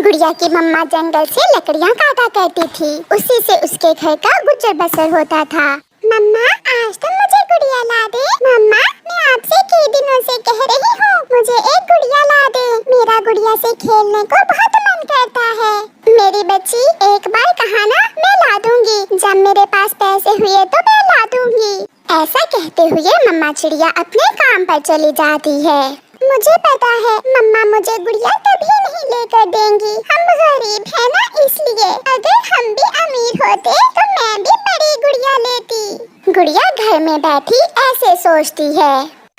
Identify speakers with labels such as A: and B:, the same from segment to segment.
A: गुड़िया की मम्मा जंगल से लकड़ियाँ काटा करती थी, उसी से उसके घर का गुजर बसर होता था। मम्मा आज तो मुझे गुड़िया ला दे। मम्मा मैं आपसे कई दिनों से कह रही हूँ मुझे एक गुड़िया ला दे, मेरा गुड़िया से खेलने को बहुत मन करता है। मेरी बच्ची एक बार कहा ना मैं ला दूंगी, जब मेरे पास पैसे हुए तो मैं ला दूंगी। ऐसा कहते हुए मम्मा चिड़िया अपने काम पर चली जाती है। मुझे पता है मम्मा मुझे गुड़िया कभी नहीं लेकर देंगी, हम गरीब है ना इसलिए। अगर हम भी अमीर होते तो मैं भी बड़ी गुड़िया लेती। गुड़िया घर में बैठी ऐसे सोचती है।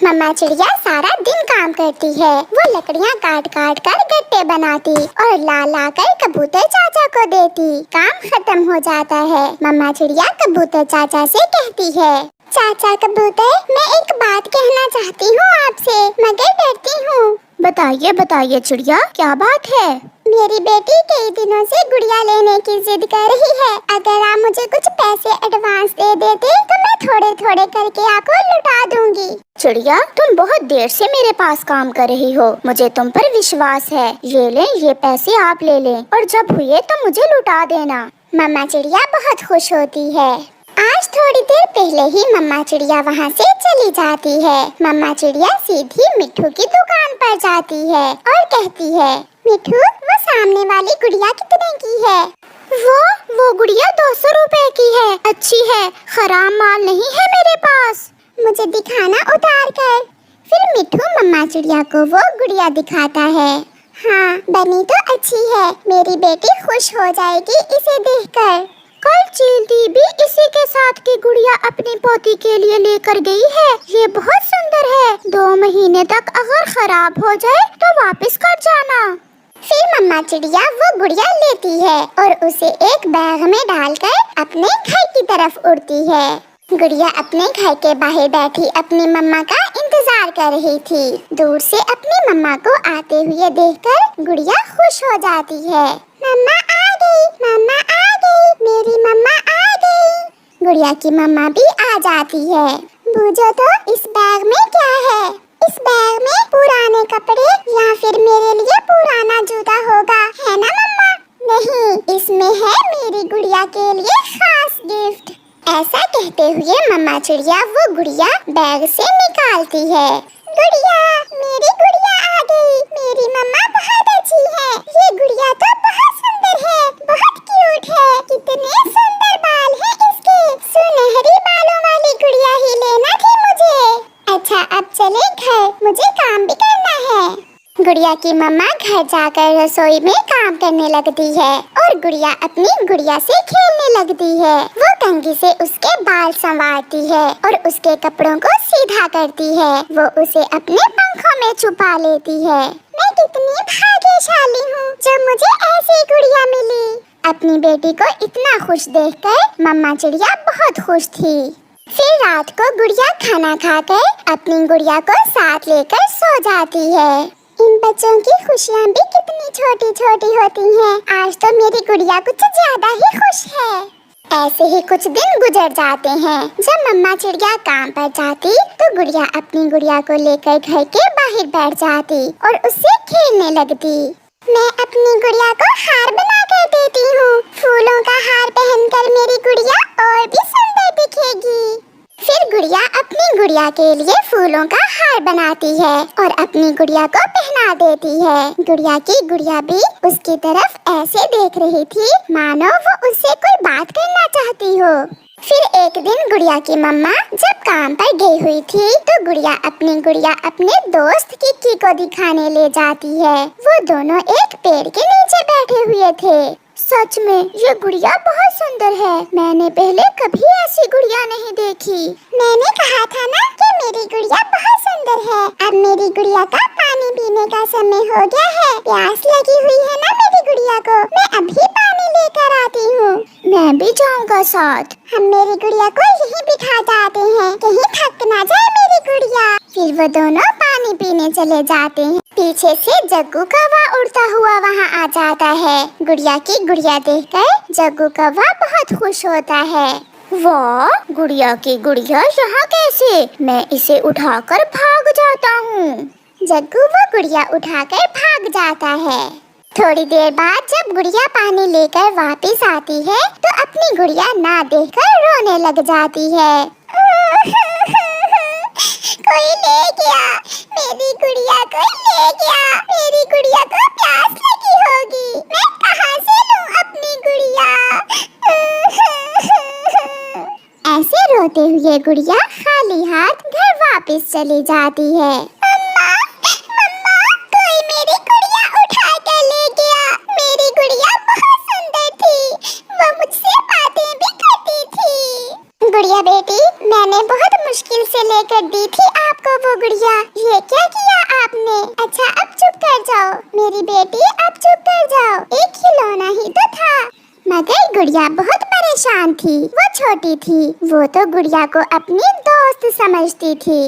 A: मम्मा चिड़िया सारा दिन काम करती है, वो लकड़ियाँ काट काट कर गट्टे बनाती और ला ला कर कबूतर चाचा को देती। काम खत्म हो जाता है। मम्मा चिड़िया कबूतर चाचा से कहती है, चाचा कबूतर मैं एक बात कहना चाहती हूँ आपसे, मगर डरती हूँ।
B: बताइए बताइए चिड़िया, क्या बात है?
A: मेरी बेटी कई दिनों से गुड़िया लेने की जिद कर रही है। अगर आप मुझे कुछ पैसे एडवांस दे देते तो मैं थोड़े थोड़े करके आपको लौटा दूंगी।
B: चिड़िया तुम बहुत देर से मेरे पास काम कर रही हो, मुझे तुम पर विश्वास है। ये ले, ये पैसे आप ले लें और जब हुए तो मुझे लौटा देना।
A: मम्मा चिड़िया बहुत खुश होती है। आज थोड़ी देर पहले ही मम्मा चिड़िया वहाँ से चली जाती है। मम्मा चिड़िया सीधी मिट्ठू की दुकान पर जाती है और कहती है, मिट्ठू वो सामने वाली गुड़िया कितने की है?
B: वो गुड़िया 200 रुपए की है। अच्छी है, खराब माल नहीं है मेरे पास।
A: मुझे दिखाना उतार कर। फिर मिट्ठू मम्मा चिड़िया को वो गुड़िया दिखाता है। हाँ बनी तो अच्छी है, मेरी बेटी खुश हो जाएगी इसे देखकर।
B: कल चींटी भी इसी के साथ की गुड़िया अपनी पोती के लिए लेकर गई है। ये बहुत सुंदर है, 2 महीने तक अगर खराब हो जाए तो वापस कर जाना।
A: फिर मम्मा चिड़िया वो गुड़िया लेती है और उसे एक बैग में डालकर अपने घर की तरफ उड़ती है। गुड़िया अपने घर के बाहर बैठी अपनी मम्मा का इंतजार कर रही थी। दूर से अपनी मम्मा को आते हुए देखकर गुड़िया खुश हो जाती है। मम्मा आ गई, मम्मा आ गई, मेरी मम्मा आ गई। गुड़िया की मम्मा भी आ जाती है। बूझो तो इस बैग में क्या है? इस बैग में पुराने कपड़े या फिर मेरे लिए पुराना जूता होगा, है ना मम्मा? नहीं, इसमें है मेरी गुड़िया के लिए खास गिफ्ट। ऐसा कहते हुए मम्मा चिड़िया वो गुड़िया बैग से निकालती है। गुड़िया, मेरी गुड़िया आ गई, मेरी मम्मा बहुत अच्छी है। ये गुड़िया तो बहुत सुंदर है, बहुत क्यूट है, कितने सुंदर बाल हैं इसके। सुनहरी बालों वाली गुड़िया ही लेना थी मुझे। अच्छा अब चले घर, मुझे काम भी करना है। गुड़िया की मम्मा घर जाकर रसोई में काम करने लगती है और गुड़िया अपनी गुड़िया से खेलने लगती है। वो कंघी से उसके बाल संवारती है और उसके कपड़ों को सीधा करती है। वो उसे अपने पंखों में छुपा लेती है। मैं कितनी भाग्यशाली हूँ जो मुझे ऐसी गुड़िया मिली। अपनी बेटी को इतना खुश देखकर मम्मा चिड़िया बहुत खुश थी। फिर रात को गुड़िया खाना खाकर अपनी गुड़िया को साथ लेकर सो जाती है। इन बच्चों की खुशियाँ भी कितनी छोटी छोटी होती हैं। आज तो मेरी गुड़िया कुछ ज्यादा ही खुश है। ऐसे ही कुछ दिन गुजर जाते हैं। जब मम्मा चिड़िया काम पर जाती तो गुड़िया अपनी गुड़िया को लेकर घर के बाहर बैठ जाती और उससे खेलने लगती। मैं अपनी गुड़िया को हार बना कर देती हूँ। फूलों का हार पहनकर मेरी गुड़िया और भी सुंदर दिखेगी। फिर गुड़िया अपनी गुड़िया के लिए फूलों का हार बनाती है और अपनी गुड़िया को पहना देती है। गुड़िया की गुड़िया भी उसकी तरफ ऐसे देख रही थी मानो वो उससे कोई बात करना चाहती हो। फिर एक दिन गुड़िया की मम्मा जब काम पर गई हुई थी तो गुड़िया अपने दोस्त किक्की को दिखाने ले जाती है। वो दोनों एक पेड़ के नीचे बैठे हुए थे।
B: सच में ये गुड़िया बहुत सुंदर है, मैंने पहले कभी ऐसी गुड़िया नहीं देखी।
A: मैंने कहा था ना कि मेरी गुड़िया बहुत सुंदर है। अब मेरी गुड़िया का पानी पीने का समय हो गया है। प्यास लगी हुई है ना मेरी गुड़िया को, मैं अभी पानी लेकर आती हूँ।
B: मैं भी जाऊँगा साथ।
A: हम मेरी गुड़िया को यहीं बिठा जाते हैं, कहीं थक ना जाए मेरी गुड़िया। फिर वो दोनों पानी पीने चले जाते हैं। पीछे से जग्गू कौवा उड़ता हुआ वहाँ आ जाता है। गुड़िया की गुड़िया देखकर जग्गू कौवा बहुत खुश होता है।
B: वाह, गुड़िया की गुड़िया यहाँ कैसे? मैं इसे उठाकर भाग जाता हूँ।
A: जग्गू वो गुड़िया उठाकर भाग जाता है। थोड़ी देर बाद जब गुड़िया पानी लेकर वापस आती है तो अपनी गुड़िया ना देखकर रोने लग जाती है। कोई ले गया, मेरी गुड़िया कोई ले गया, मेरी गुड़िया को प्यास लगी होगी, मैं कहाँ से लूँ अपनी गुड़िया। ऐसे रोते हुए गुड़िया खाली हाथ घर वापस चली जाती है। मम्मा, मम्मा, कोई मेरी गुड़िया उठा कर ले गया। मेरी गुड़िया बहुत सुंदर थी, वो मुझसे बातें भी करती थी। गुड़िया बेटी, मैंने बहुत मुश्किल से लेकर दी थी आपको वो गुड़िया, ये क्या किया आपने? अच्छा अब चुप कर जाओ मेरी बेटी, अब चुप कर जाओ, एक खिलौना ही तो था। मगर गुड़िया बहुत परेशान थी, वो छोटी थी, वो तो गुड़िया को अपनी दोस्त समझती थी।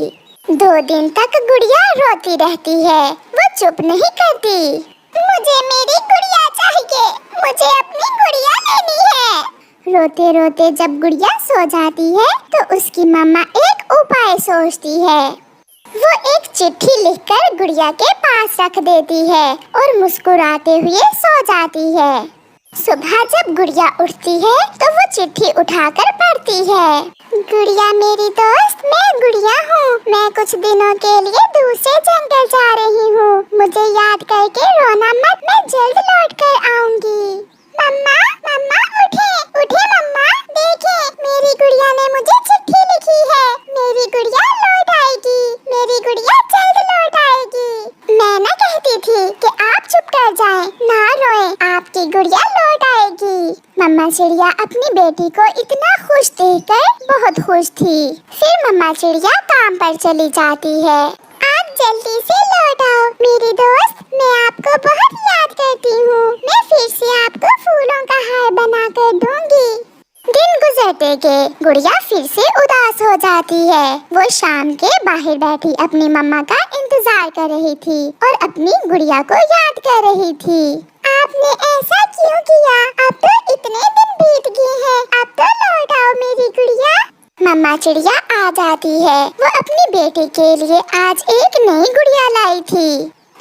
A: 2 दिन तक गुड़िया रोती रहती है, वो चुप नहीं करती। मुझे मेरी गुड़िया चाहिए, मुझे अपनी गुड़िया लेनी है। रोते रोते जब गुड़िया सो जाती है तो उसकी मम्मा एक उपाय सोचती है। वो एक चिट्ठी लिखकर गुड़िया के पास रख देती है और मुस्कुराते हुए सो जाती है। सुबह जब गुड़िया उठती है तो वो चिट्ठी उठाकर पढ़ती है। गुड़िया मेरी दोस्त, मैं गुड़िया हूँ, मैं कुछ दिनों के लिए दूसरे जंगल जा रही हूँ, मुझे याद करके रोना मत, मैं जल्द लौट कर आऊंगी। मम्मा, मम्मा उठे, उठे मम्मा, देखें मेरी गुड़िया ने मुझे चिट्ठी लिखी है, मेरी गुड़िया लौट आएगी, मेरी गुड़िया जल्द लौट आएगी। मैं ना कहती थी कि आप चुप कर जाएं, ना रोएं, आपकी गुड़िया लौट आएगी। मम्मा चिड़िया अपनी बेटी को इतना खुश देखकर बहुत खुश थी। फिर मम्मा चिड़िया काम पर चली जाती है। आप जल्दी से लौट आओ मेरी दोस्त, मैं आपको बहुत याद करती हूँ, मैं फिर से आपको फूलों का हार बना कर दूंगी। दिन गुजरते गए, गुड़िया फिर से उदास हो जाती है। वो शाम के बाहर बैठी अपनी मम्मा का इंतजार कर रही थी और अपनी गुड़िया को याद कर रही थी। आपने ऐसा क्यों किया? अब तो इतने दिन बीत गए हैं, अब तो लौट आओ मेरी गुड़िया। मम्मा चिड़िया आ जाती है। वो अपनी बेटी के लिए आज एक नई गुड़िया लाई थी।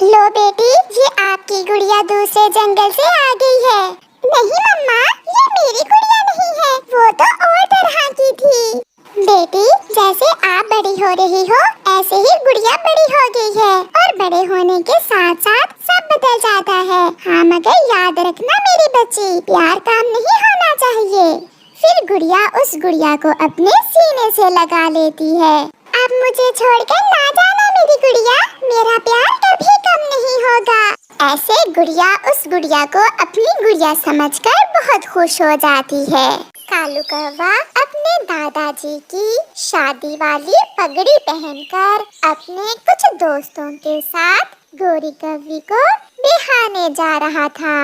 A: लो बेटी, ये आपकी गुड़िया दूसरे जंगल से आ गई है। नहीं मम्मा, ये मेरी गुड़िया नहीं है, वो तो और तरह की थी। बेटी, जैसे आप बड़ी हो रही हो ऐसे ही गुड़िया बड़ी हो गई है और बड़े होने के साथ साथ सब बदल जाता है। हाँ मगर याद रखना मेरी बच्ची, प्यार काम नहीं होना चाहिए। फिर गुड़िया उस गुड़िया को अपने सीने से लगा लेती है। अब मुझे छोड़कर ना जाना मेरी गुड़िया, मेरा प्यार कभी कम नहीं होगा। ऐसे गुड़िया उस गुड़िया को अपनी गुड़िया समझकर बहुत खुश हो जाती है। कालू कौवा अपने दादाजी की शादी वाली पगड़ी पहनकर अपने कुछ दोस्तों के साथ गोरी कौवी को बिहाने जा रहा था।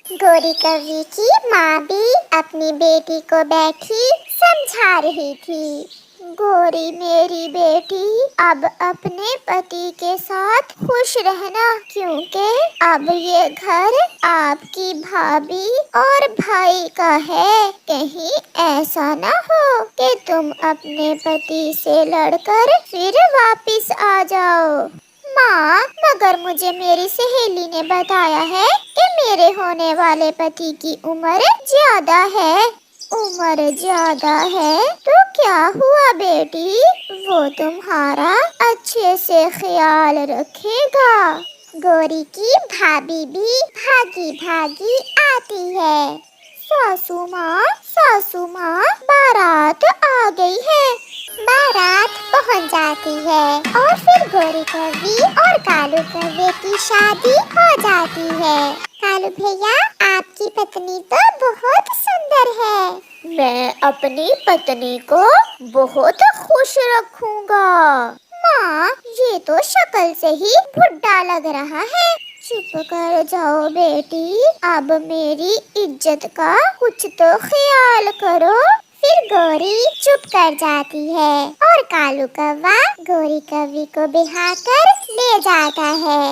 A: गोरी कौवी की माँ भी अपनी बेटी को बैठी समझा रही थी। गोरी मेरी बेटी, अब अपने पति के साथ खुश रहना, क्योंकि अब ये घर आपकी भाभी और भाई का है। कहीं ऐसा ना हो कि तुम अपने पति से लड़कर फिर वापस आ जाओ। माँ, मगर मुझे मेरी सहेली ने बताया है कि मेरे होने वाले पति की उम्र ज्यादा है। उम्र ज्यादा है तो क्या हुआ बेटी, वो तुम्हारा अच्छे से ख्याल रखेगा। गोरी की भाभी भी भागी भागी आती है। सासू माँ, बारात आ गई है। बारात पहुंच जाती है और फिर गोरी कौवी और कालू कौवे की शादी हो जाती है। कालू भैया, आपकी पत्नी तो बहुत सुंदर है।
B: मैं अपनी पत्नी को बहुत खुश रखूंगा। माँ, ये तो शक्ल से ही बुढ़ा लग रहा है। चुप कर जाओ बेटी, अब मेरी इज्जत का कुछ तो ख्याल करो।
A: फिर गोरी चुप कर जाती है और कालू कौवा गोरी कौवी को बिहाकर ले जाता है।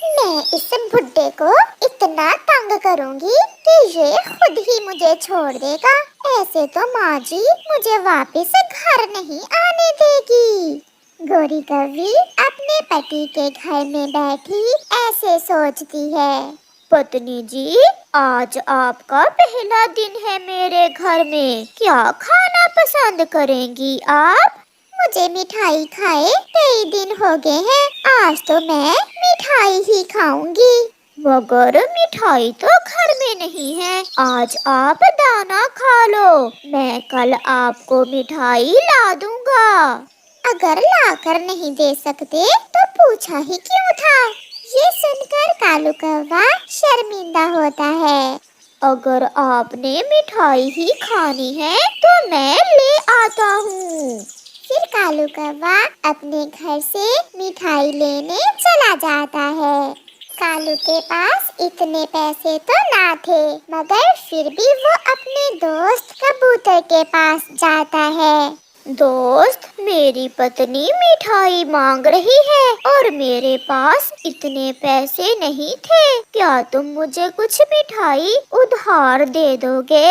A: मैं इस बुड्ढे को इतना तंग करूंगी कि ये खुद ही मुझे छोड़ देगा। ऐसे तो माँ जी मुझे वापस घर नहीं आने देगी। गोरी कौवी अपने पति के घर में बैठी ऐसे सोचती है।
B: पत्नी जी, आज आपका पहला दिन है मेरे घर में। क्या खाना पसंद करेंगी आप?
A: मुझे मिठाई खाए कई दिन हो गए हैं, आज तो मैं मिठाई ही खाऊंगी।
B: मगर मिठाई तो घर में नहीं है, आज आप दाना खा लो। मैं कल आपको मिठाई ला दूंगा।
A: अगर लाकर नहीं दे सकते तो पूछा ही क्यों था? ये सुनकर कालू कौवा शर्मिंदा होता है।
B: अगर आपने मिठाई ही खानी है तो मैं ले आता हूँ।
A: फिर कालू कौवा अपने घर से मिठाई लेने चला जाता है। कालू के पास इतने पैसे तो ना थे, मगर फिर भी वो अपने दोस्त कबूतर के पास जाता है।
B: दोस्त, मेरी पत्नी मिठाई मांग रही है और मेरे पास इतने पैसे नहीं थे, क्या तुम मुझे कुछ मिठाई उधार दे दोगे?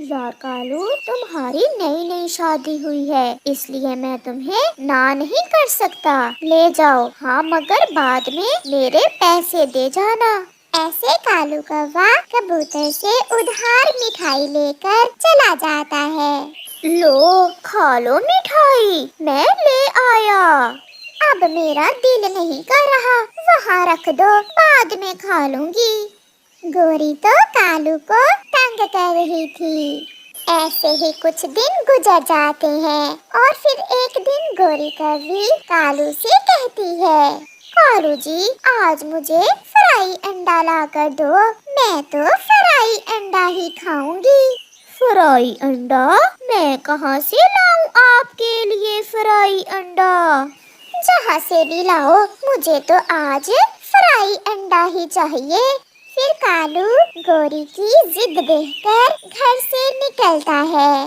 B: यार कालू, तुम्हारी नई नई शादी हुई है, इसलिए मैं तुम्हें ना नहीं कर सकता। ले जाओ, हाँ मगर बाद में मेरे पैसे दे जाना।
A: ऐसे कालू कौवा कबूतर से उधार मिठाई लेकर चला जाता है।
B: लो, खा लो मिठाई, मैं ले आया।
A: अब मेरा दिल नहीं कर रहा, वहाँ रख दो, बाद में खा लूंगी। गोरी तो कालू को तंग कर रही थी। ऐसे ही कुछ दिन गुजर जाते हैं और फिर एक दिन गोरी कौवी कालू से कहती है, कालू जी, आज मुझे फ्राई अंडा ला कर दो, मैं तो फ्राई अंडा ही खाऊंगी।
B: फ्राई अंडा? मैं कहाँ से लाऊं आपके लिए फ्राई अंडा?
A: जहाँ से भी लाओ, मुझे तो आज फ्राई अंडा ही चाहिए। फिर कालू गोरी की जिद देखकर घर से निकलता है।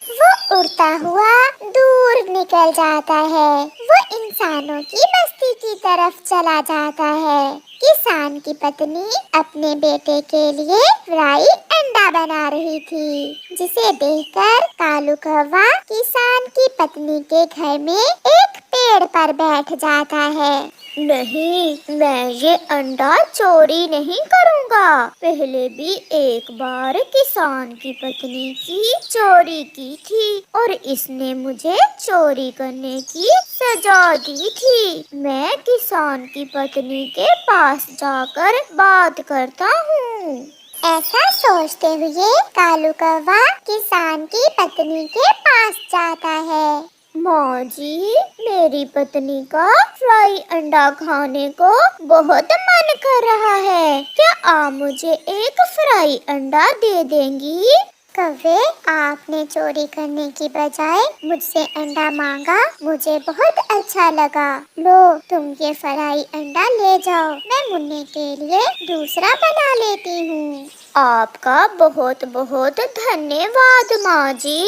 A: वो उड़ता हुआ दूर निकल जाता है। वो इंसानों की बस्ती की तरफ चला जाता है। किसान की पत्नी अपने बेटे के लिए फ्राई अंडा बना रही थी, जिसे देखकर कालू कौवा किसान की पत्नी के घर में एक पेड़ पर बैठ जाता है।
B: नहीं, मैं ये अंडा चोरी नहीं करूँगा। पहले भी एक बार किसान की पत्नी की चोरी की थी और इसने मुझे चोरी करने की सजा दी थी। मैं किसान की पत्नी के पास जाकर बात करता हूँ।
A: ऐसा सोचते हुए कालू कौवा किसान की पत्नी के पास जाता है।
B: माँ जी, मेरी पत्नी का फ्राई अंडा खाने को बहुत मन कर रहा है, क्या आप मुझे एक फ्राई अंडा दे देंगी?
A: कौवे, आपने चोरी करने की बजाय मुझसे अंडा मांगा, मुझे बहुत अच्छा लगा। लो, तुम ये फ्राई अंडा ले जाओ, मैं मुन्ने के लिए दूसरा बना लेती हूँ।
B: आपका बहुत बहुत धन्यवाद माँ जी।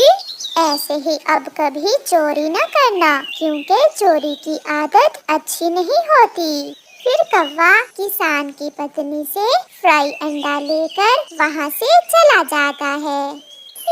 A: ऐसे ही अब कभी चोरी न करना, क्योंकि चोरी की आदत अच्छी नहीं होती। फिर कौवा किसान की पत्नी से फ्राई अंडा लेकर वहाँ से चला जाता है।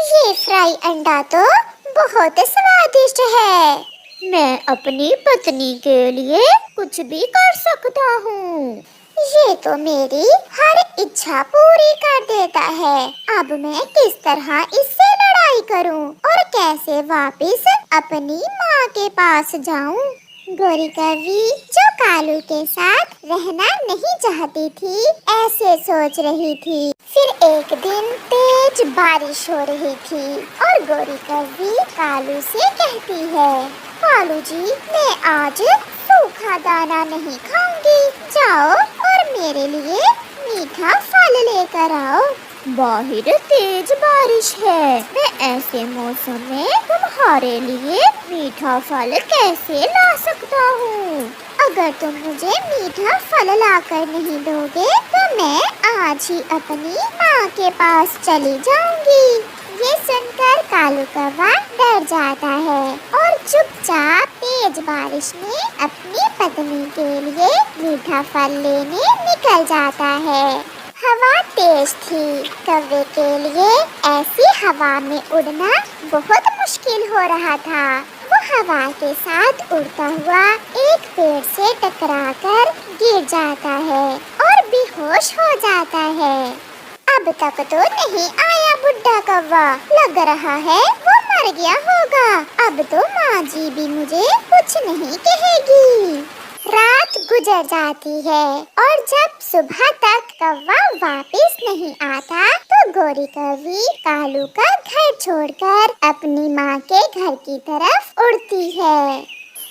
A: ये फ्राई अंडा तो बहुत स्वादिष्ट है।
B: मैं अपनी पत्नी के लिए कुछ भी कर सकता हूँ।
A: ये तो मेरी हर इच्छा पूरी कर देता है। अब मैं किस तरह इससे लड़ाई करूं और कैसे वापस अपनी माँ के पास जाऊं? गोरी कौवी, जो कालू के साथ रहना नहीं चाहती थी, ऐसे सोच रही थी। फिर एक दिन तेज बारिश हो रही थी और गोरी कौवी कालू से कहती है, कालू जी, मैं आज सूखा दाना नहीं खाऊंगी, जाओ और मेरे लिए मीठा फल लेकर आओ।
B: बाहर तेज बारिश है, मैं ऐसे मौसम में तुम्हारे लिए मीठा फल कैसे ला सकता हूँ?
A: अगर तुम मुझे मीठा फल लाकर नहीं दोगे तो मैं आज ही अपनी माँ के पास चली जाऊंगी। ये सुनकर कालू कौवा डर जाता है और चुपचाप तेज बारिश में अपनी पत्नी के लिए मीठा फल लेने निकल जाता है। हवा तेज थी, कौवे के लिए ऐसी हवा में उड़ना बहुत मुश्किल हो रहा था। वो हवा के साथ उड़ता हुआ एक पेड़ से टकराकर गिर जाता है और बेहोश बेहोश हो जाता है। अब तक तो नहीं आया बुढ़ा कौवा, लग रहा है वो मर गया होगा। अब तो माँ जी भी मुझे कुछ नहीं कहेगी। रात गुजर जाती है और जब सुबह तक कौवा वापस नहीं आता तो गोरी कौवी कालू का घर छोड़कर अपनी माँ के घर की तरफ उड़ती है।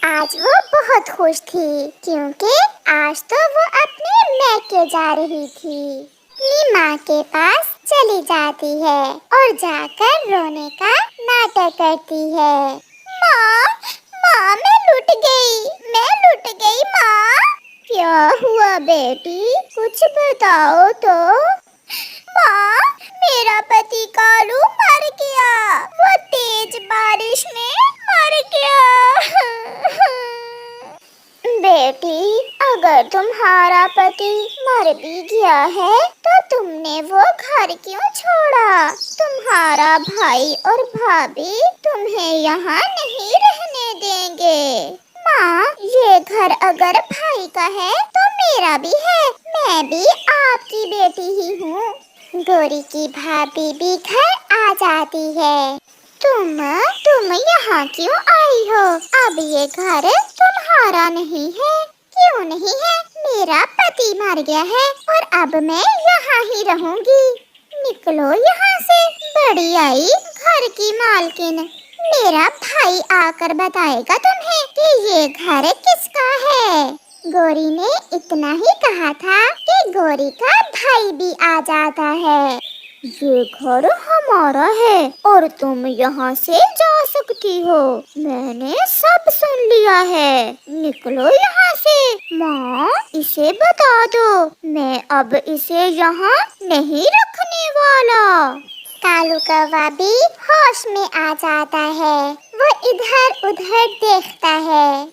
A: आज वो बहुत खुश थी क्योंकि आज तो वो अपने मैके जा रही थी। अपनी माँ के पास चली जाती है और जाकर रोने का नाटक करती है।
B: माँ, माँ मैं लुट गई माँ। क्या हुआ बेटी, कुछ बताओ तो। माँ, मेरा पति कालू मर गया, वो तेज बारिश में मर गया। बेटी, अगर तुम्हारा पति मर भी गया है तो तुमने वो घर क्यों छोड़ा? तुम्हारा भाई और भाभी तुम्हें यहाँ नहीं रहने देंगे। माँ, ये घर अगर भाई का है तो मेरा भी है, मैं भी आपकी बेटी ही हूँ।
A: गोरी की भाभी भी घर आ जाती है। तुम यहाँ क्यों आई हो? अब ये घर तुम्हारा नहीं है। क्यों नहीं है? मेरा पति मर गया है और अब मैं यहाँ ही रहूंगी। निकलो यहाँ से। बड़ी आई घर की मालकिन, मेरा भाई आकर बताएगा तुम्हें कि ये घर किसका है। गोरी ने इतना ही कहा था कि गोरी का भाई भी आ जाता है।
B: ये घर हमारा है और तुम यहाँ से जा सकती हो, मैंने सब सुन लिया है। निकलो यहाँ से। माँ, इसे बता दो, मैं अब इसे यहाँ नहीं रखने वाला।
A: कालू कौवा भी होश में आ जाता है। वो इधर उधर देखता है।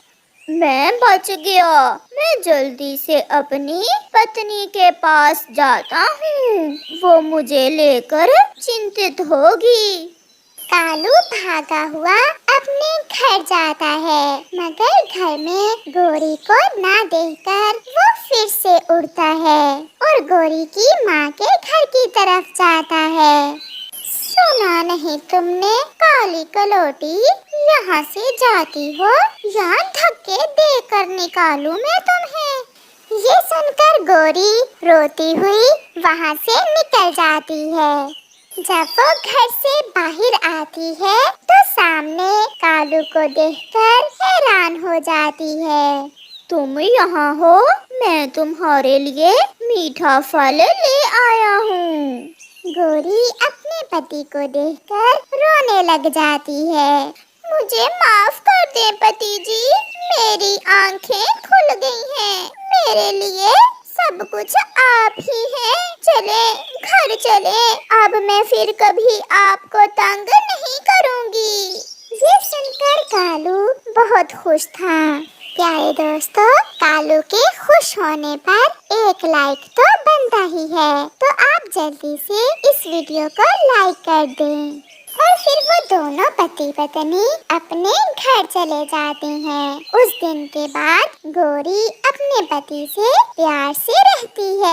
B: मैं बच गया, मैं जल्दी से अपनी पत्नी के पास जाता हूँ, वो मुझे लेकर चिंतित होगी।
A: कालू भागा हुआ अपने घर जाता है, मगर घर में गोरी को ना देखकर वो फिर से उड़ता है और गोरी की माँ के घर की तरफ जाता है। सुना नहीं तुमने, काली कलोटी, यहाँ से जाती हो या धक्के देकर निकालूं मैं तुम्हें। ये सुनकर गोरी रोती हुई वहाँ से निकल जाती है। जब वो घर से बाहर आती है तो सामने कालू को देखकर हैरान हो जाती है।
B: तुम यहाँ हो? मैं तुम्हारे लिए मीठा फल ले आया हूँ।
A: गोरी अपने पति को देखकर रोने लग जाती है।
B: मुझे माफ कर दे पति जी, मेरी आंखें खुल गई हैं। मेरे लिए सब कुछ आप ही हैं। चले घर चले, अब मैं फिर कभी आपको तंग नहीं करूँगी।
A: ये सुनकर कालू बहुत खुश था। प्यारे दोस्तों, कालू के खुश होने पर एक लाइक तो बनता ही है, तो आप जल्दी से इस वीडियो को लाइक कर दें। और फिर वो दोनों पति पत्नी अपने घर चले जाते हैं। उस दिन के बाद गोरी अपने पति से प्यार से रहती है।